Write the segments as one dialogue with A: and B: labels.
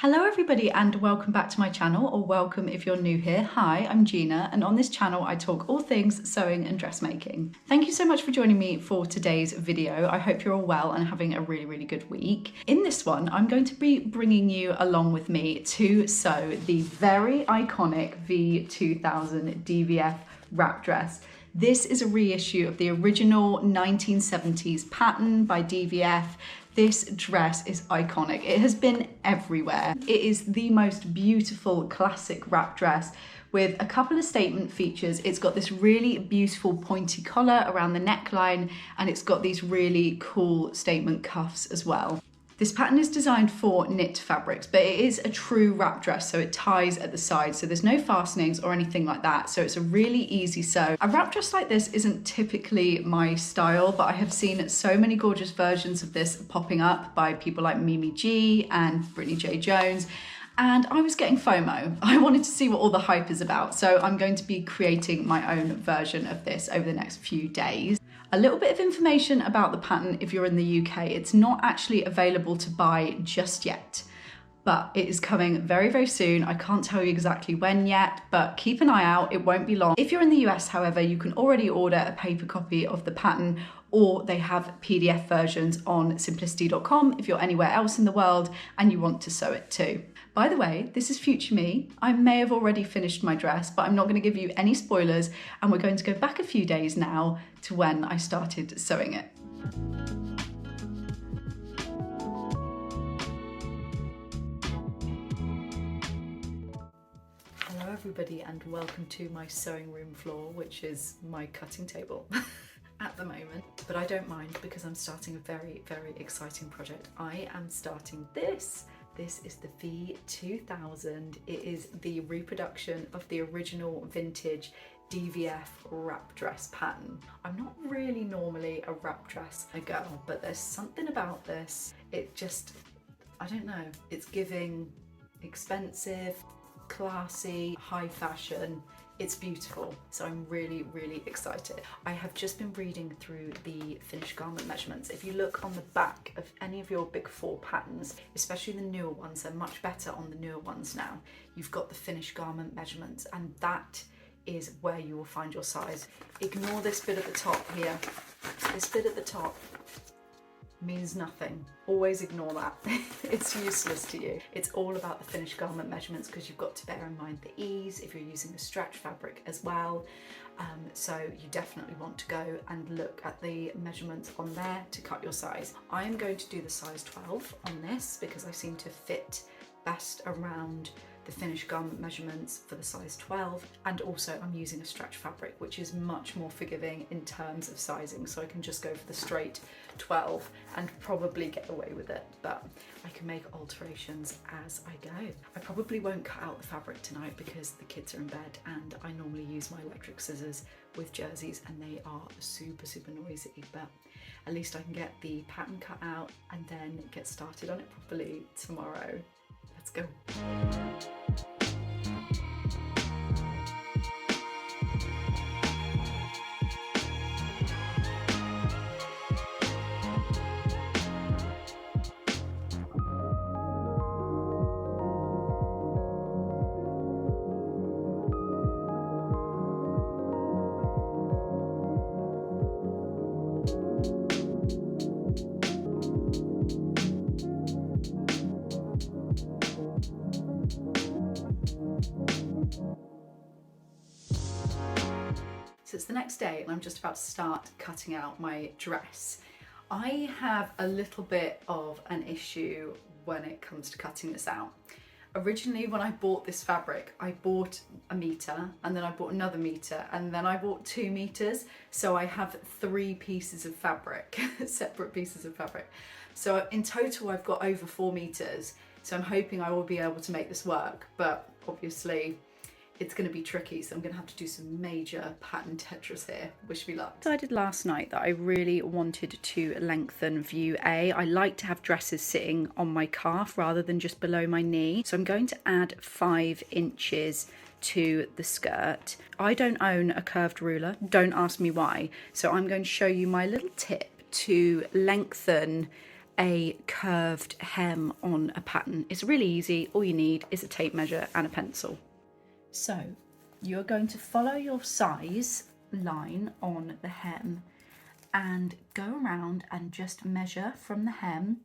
A: Hello everybody and welcome back to my channel, or welcome if you're new here. Hi, I'm Gina, and on this channel I talk all things sewing and dressmaking. Thank you so much for joining me for today's video. I hope you're all well and having a really good week. In this one, I'm going to be bringing you along with me to sew the very iconic V2000 DVF wrap dress. This is a reissue of the original 1970s pattern by DVF. This dress is iconic. It has been everywhere. It is the most beautiful classic wrap dress with a couple of statement features. It's got this really beautiful pointy collar around the neckline, and it's got these really cool statement cuffs as well. This pattern is designed for knit fabrics, but it is a true wrap dress, so it ties at the sides, so there's no fastenings or anything like that, so it's a really easy sew. A wrap dress like this isn't typically my style, but I have seen so many gorgeous versions of this popping up by people like Mimi G and Brittany J. Jones, and I was getting FOMO. I wanted to see what all the hype is about, so I'm going to be creating my own version of this over the next few days. A little bit of information about the pattern if you're in the UK. It's not actually available to buy just yet, but it is coming very soon. I can't tell you exactly when yet, but keep an eye out, it won't be long. If you're in the US, however, you can already order a paper copy of the pattern, or they have PDF versions on simplicity.com if you're anywhere else in the world and you want to sew it too. By the way, this is future me. I may have already finished my dress, but I'm not going to give you any spoilers, and we're going to go back a few days now to when I started sewing it. Hello everybody and welcome to my sewing room floor, which is my cutting table at the moment. But I don't mind because I'm starting a very exciting project. I am starting this. This is the V2000. It is the reproduction of the original vintage DVF wrap dress pattern. I'm not really normally a wrap dress girl, but there's something about this. It just, I don't know, it's giving expensive, classy, high fashion. It's beautiful, so I'm really excited. I have just been reading through the finished garment measurements. If you look on the back of any of your big four patterns, especially the newer ones, they're much better on the newer ones now. You've got the finished garment measurements, and that is where you will find your size. Ignore this bit at the top here. This bit at the top means nothing. Always ignore that. It's useless to you. It's all about the finished garment measurements, because you've got to bear in mind the ease if you're using a stretch fabric as well. So you definitely want to go and look at the measurements on there to cut your size. I am going to do the size 12 on this because I seem to fit best around the finished garment measurements for the size 12, and also I'm using a stretch fabric which is much more forgiving in terms of sizing, so I can just go for the straight 12 and probably get away with it, but I can make alterations as I go. I probably won't cut out the fabric tonight because the kids are in bed, and I normally use my electric scissors with jerseys and they are super noisy, but at least I can get the pattern cut out and then get started on it properly tomorrow. Let's go. So it's the next day and I'm just about to start cutting out my dress. I have a little bit of an issue when it comes to cutting this out. Originally, when I bought this fabric, I bought a meter, and then I bought another meter, and then I bought 2 meters. So I have 3 pieces of fabric, separate pieces of fabric. So in total, I've got over 4 meters. So I'm hoping I will be able to make this work, but obviously it's going to be tricky, so I'm going to have to do some major pattern Tetris here. Wish me luck. I decided last night that I really wanted to lengthen view A. I like to have dresses sitting on my calf rather than just below my knee. So I'm going to add 5 inches to the skirt. I don't own a curved ruler, don't ask me why. So I'm going to show you my little tip to lengthen a curved hem on a pattern. It's really easy. All you need is a tape measure and a pencil. So you're going to follow your size line on the hem and go around and just measure from the hem,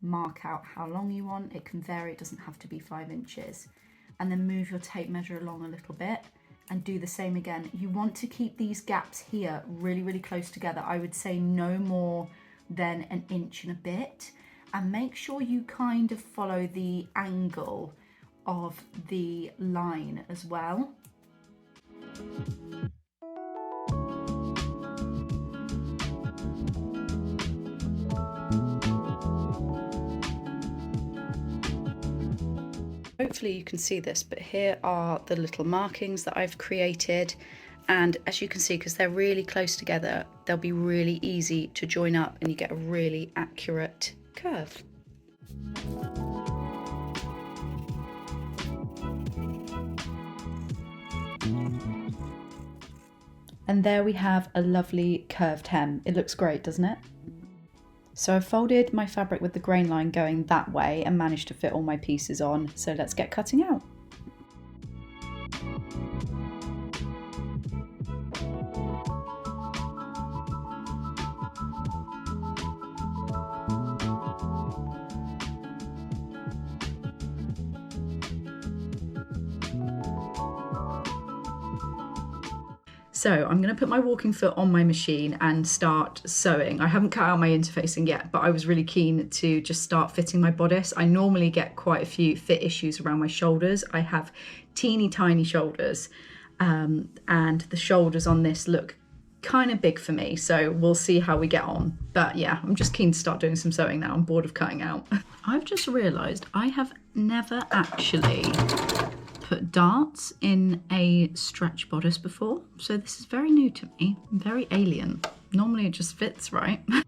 A: mark out how long you want. It can vary, it doesn't have to be 5 inches. And then move your tape measure along a little bit and do the same again. You want to keep these gaps here really, really close together. I would say no more than an inch and a bit. And make sure you kind of follow the angle of the line as well. Hopefully you can see this, but here are the little markings that I've created. And as you can see, because they're really close together, they'll be really easy to join up and you get a really accurate curve. And there we have a lovely curved hem. It looks great, doesn't it? So I've folded my fabric with the grain line going that way and managed to fit all my pieces on. So let's get cutting out. So I'm going to put my walking foot on my machine and start sewing. I haven't cut out my interfacing yet, but I was really keen to just start fitting my bodice. I normally get quite a few fit issues around my shoulders. I have teeny tiny shoulders, and the shoulders on this look kind of big for me. So we'll see how we get on. But yeah, I'm just keen to start doing some sewing now. I'm bored of cutting out. I've just realised I have never actually put darts in a stretch bodice before, so this is very new to me, very alien. Normally it just fits, right? I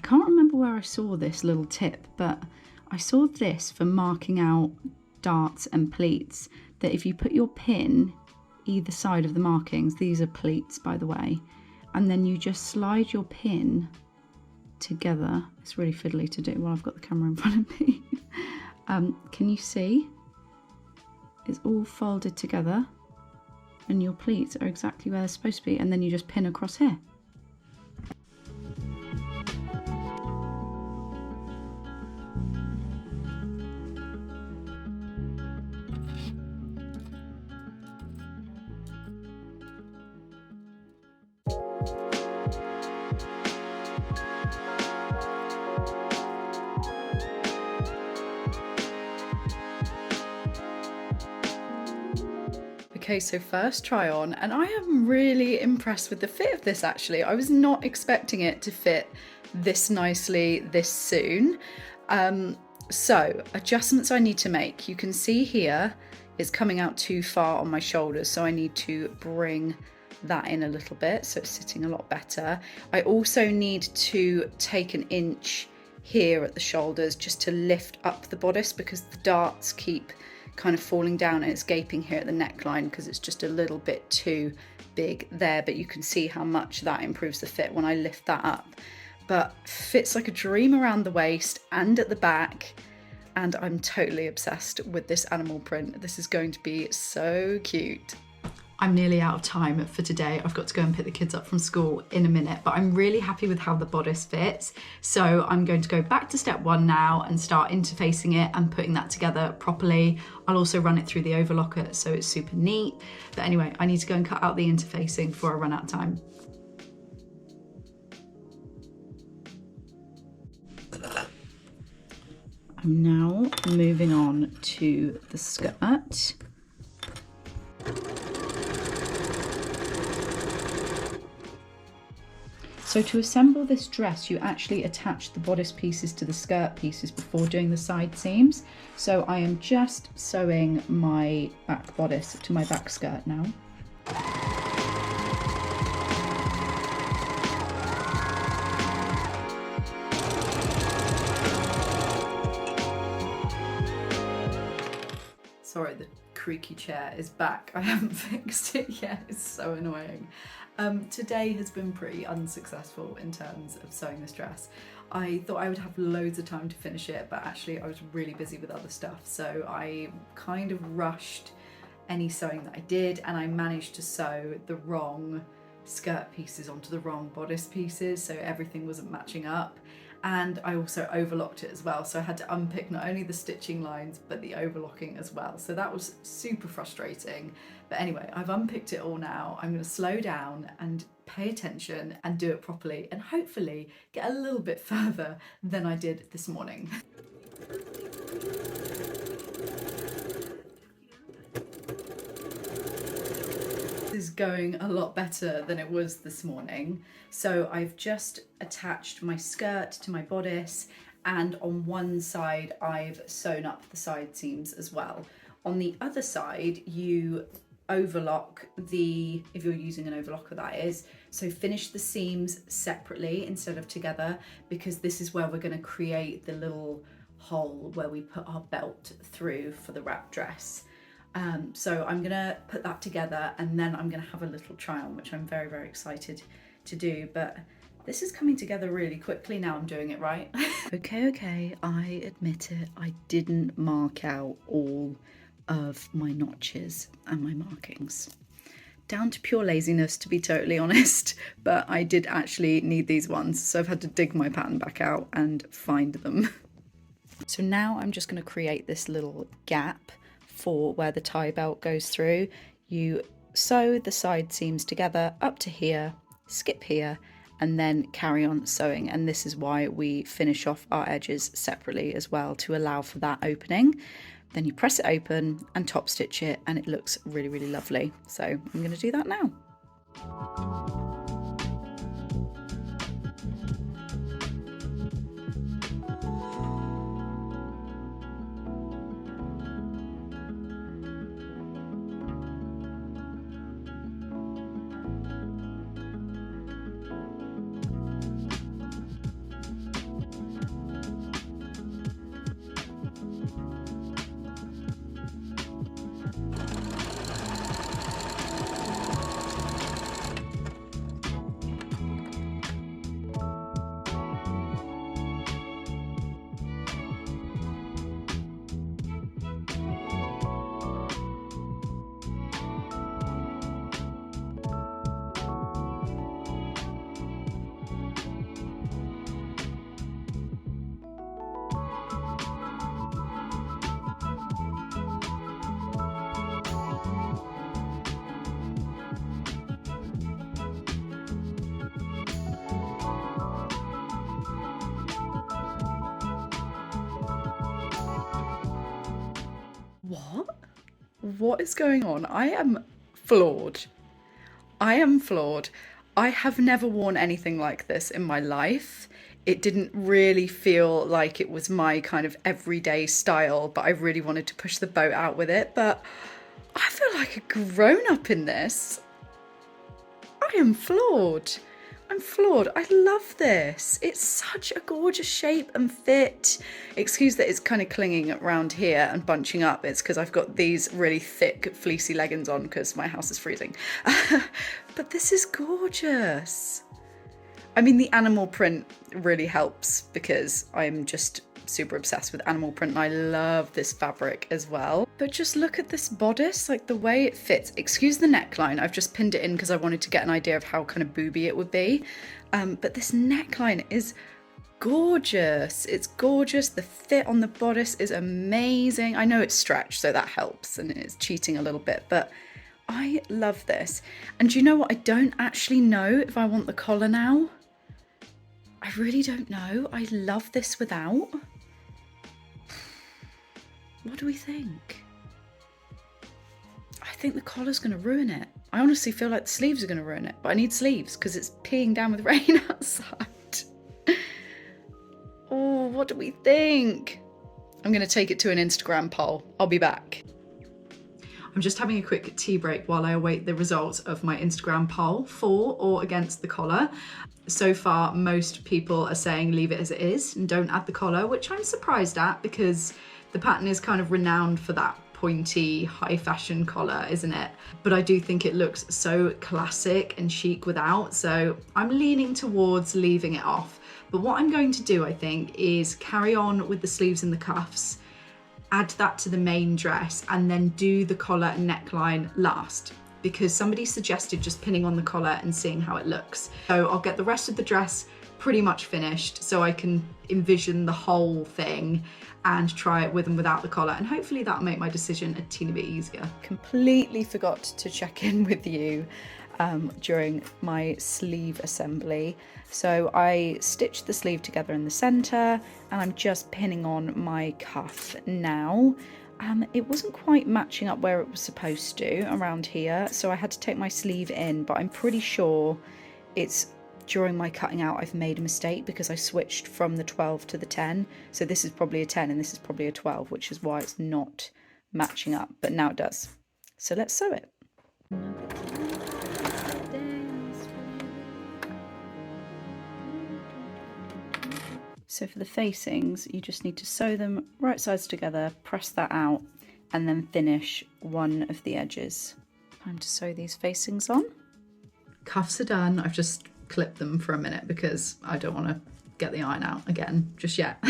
A: can't remember where I saw this little tip, but I saw this for marking out darts and pleats, that if you put your pin either side of the markings, these are pleats by the way, and then you just slide your pin together. It's really fiddly to do while I've got the camera in front of me. Can you see? It's all folded together and your pleats are exactly where they're supposed to be, and then you just pin across here. Okay, so first try on, and I am really impressed with the fit of this actually. I was not expecting it to fit this nicely this soon. So adjustments I need to make. You can see here it's coming out too far on my shoulders, so I need to bring that in a little bit so it's sitting a lot better. I also need to take an inch here at the shoulders just to lift up the bodice, because the darts keep kind of falling down and it's gaping here at the neckline because it's just a little bit too big there, but you can see how much that improves the fit when I lift that up. But fits like a dream around the waist and at the back, and I'm totally obsessed with this animal print. This is going to be so cute. I'm nearly out of time for today. I've got to go and pick the kids up from school in a minute, but I'm really happy with how the bodice fits. So I'm going to go back to step one now and start interfacing it and putting that together properly. I'll also run it through the overlocker so it's super neat. But anyway, I need to go and cut out the interfacing before I run out of time. I'm now moving on to the skirt. So to assemble this dress, you actually attach the bodice pieces to the skirt pieces before doing the side seams. So I am just sewing my back bodice to my back skirt now. Sorry, the creaky chair is back. I haven't fixed it yet, it's so annoying. Today has been pretty unsuccessful in terms of sewing this dress. I thought I would have loads of time to finish it, but actually I was really busy with other stuff, so I kind of rushed any sewing that I did, and I managed to sew the wrong skirt pieces onto the wrong bodice pieces, so everything wasn't matching up. And I also overlocked it as well, so I had to unpick not only the stitching lines but the overlocking as well, so that was super frustrating. But anyway, I've unpicked it all now. I'm going to slow down and pay attention and do it properly, and hopefully get a little bit further than I did this morning. Is going a lot better than it was this morning. So I've just attached my skirt to my bodice, and on one side I've sewn up the side seams as well. On the other side you overlock if you're using an overlocker, that is, so finish the seams separately instead of together, because this is where we're going to create the little hole where we put our belt through for the wrap dress. So I'm gonna put that together, and then I'm gonna have a little try on, which I'm very, very excited to do. But this is coming together really quickly now I'm doing it right. Okay, I admit it, I didn't mark out all of my notches and my markings. Down to pure laziness, to be totally honest, but I did actually need these ones, so I've had to dig my pattern back out and find them. So now I'm just gonna create this little gap for where the tie belt goes through. You sew the side seams together up to here, skip here, and then carry on sewing. And this is why we finish off our edges separately as well, to allow for that opening. Then you press it open and top stitch it, and it looks really, really lovely. So I'm going to do that now. What is going on? I am floored. I am floored. I have never worn anything like this in my life. It didn't really feel like it was my kind of everyday style, but I really wanted to push the boat out with it. But I feel like a grown-up in this. I am floored. I'm floored. I love this. It's such a gorgeous shape and fit. Excuse that it's kind of clinging around here and bunching up. It's because I've got these really thick fleecy leggings on because my house is freezing. But this is gorgeous. I mean, the animal print really helps because I'm just super obsessed with animal print, and I love this fabric as well. But just look at this bodice, like the way it fits. Excuse the neckline, I've just pinned it in because I wanted to get an idea of how kind of booby it would be. But this neckline is gorgeous. It's gorgeous. The fit on the bodice is amazing. I know it's stretched, so that helps, and it's cheating a little bit, but I love this. And do you know what? I don't actually know if I want the collar now. I really don't know. I love this without. What do we think? I think the collar's going to ruin it. I honestly feel like the sleeves are going to ruin it, but I need sleeves because it's peeing down with rain outside. Oh, what do we think? I'm going to take it to an Instagram poll. I'll be back. I'm just having a quick tea break while I await the results of my Instagram poll for or against the collar. So far, most people are saying leave it as it is and don't add the collar, which I'm surprised at because the pattern is kind of renowned for that pointy, high fashion collar, isn't it? But I do think it looks so classic and chic without, so I'm leaning towards leaving it off. But what I'm going to do, I think, is carry on with the sleeves and the cuffs, add that to the main dress, and then do the collar and neckline last, because somebody suggested just pinning on the collar and seeing how it looks. So I'll get the rest of the dress pretty much finished so I can envision the whole thing and try it with and without the collar, and hopefully that'll make my decision a teeny bit easier. Completely forgot to check in with you during my sleeve assembly. So I stitched the sleeve together in the center and I'm just pinning on my cuff now. It wasn't quite matching up where it was supposed to around here, so I had to take my sleeve in, but I'm pretty sure it's during my cutting out I've made a mistake because I switched from the 12 to the 10. So this is probably a 10 and this is probably a 12, which is why it's not matching up, but now it does. So let's sew it. So for the facings, you just need to sew them right sides together, press that out, and then finish one of the edges. Time to sew these facings on. Cuffs are done. I've just clipped them for a minute because I don't want to get the iron out again just yet.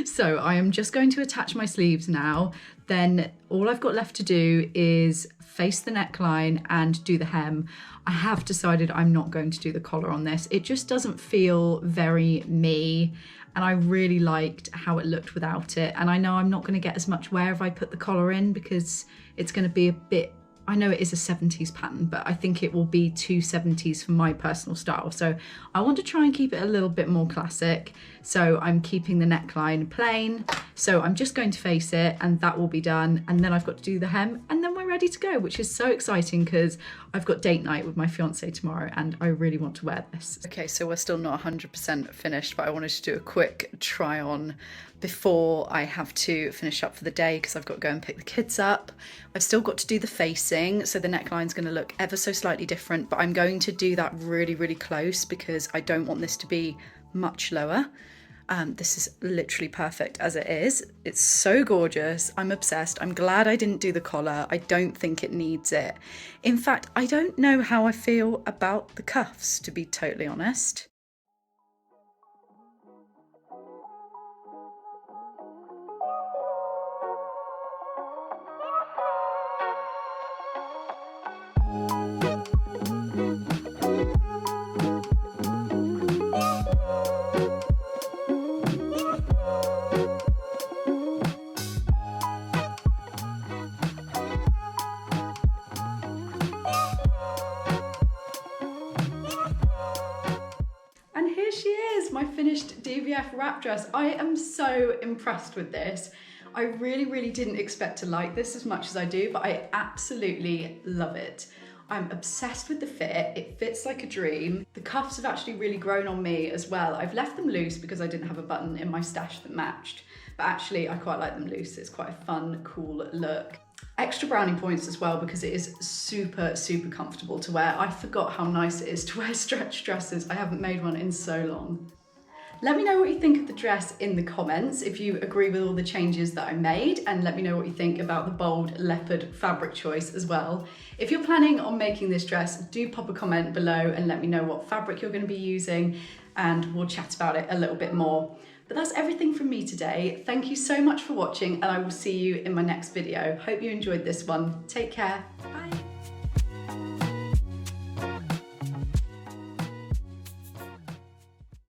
A: So I am just going to attach my sleeves now. Then all I've got left to do is face the neckline and do the hem. I have decided I'm not going to do the collar on this. It just doesn't feel very me, and I really liked how it looked without it. And I know I'm not going to get as much wear if I put the collar in because it's going to be a bit, I know it is a 70s pattern, but I think it will be too 70s for my personal style. So I want to try and keep it a little bit more classic. So I'm keeping the neckline plain. So I'm just going to face it and that will be done. And then I've got to do the hem and then we're ready to go, which is so exciting because I've got date night with my fiance tomorrow and I really want to wear this. Okay, so we're still not 100% finished, but I wanted to do a quick try on before I have to finish up for the day because I've got to go and pick the kids up. I've still got to do the facing, so the neckline's going to look ever so slightly different, but I'm going to do that really, really close because I don't want this to be much lower. This is literally perfect as it is. It's so gorgeous. I'm obsessed. I'm glad I didn't do the collar. I don't think it needs it. In fact, I don't know how I feel about the cuffs, to be totally honest. My finished DVF wrap dress. I am so impressed with this. I really didn't expect to like this as much as I do, but I absolutely love it. I'm obsessed with the fit. It fits like a dream. The cuffs have actually really grown on me as well. I've left them loose because I didn't have a button in my stash that matched, but actually I quite like them loose. It's quite a fun, cool look. Extra brownie points as well because it is super comfortable to wear. I forgot how nice it is to wear stretch dresses. I haven't made one in so long. Let me know what you think of the dress in the comments, if you agree with all the changes that I made, and let me know what you think about the bold leopard fabric choice as well. If you're planning on making this dress, do pop a comment below and let me know what fabric you're going to be using and we'll chat about it a little bit more. But that's everything from me today. Thank you so much for watching and I will see you in my next video. Hope you enjoyed this one. Take care.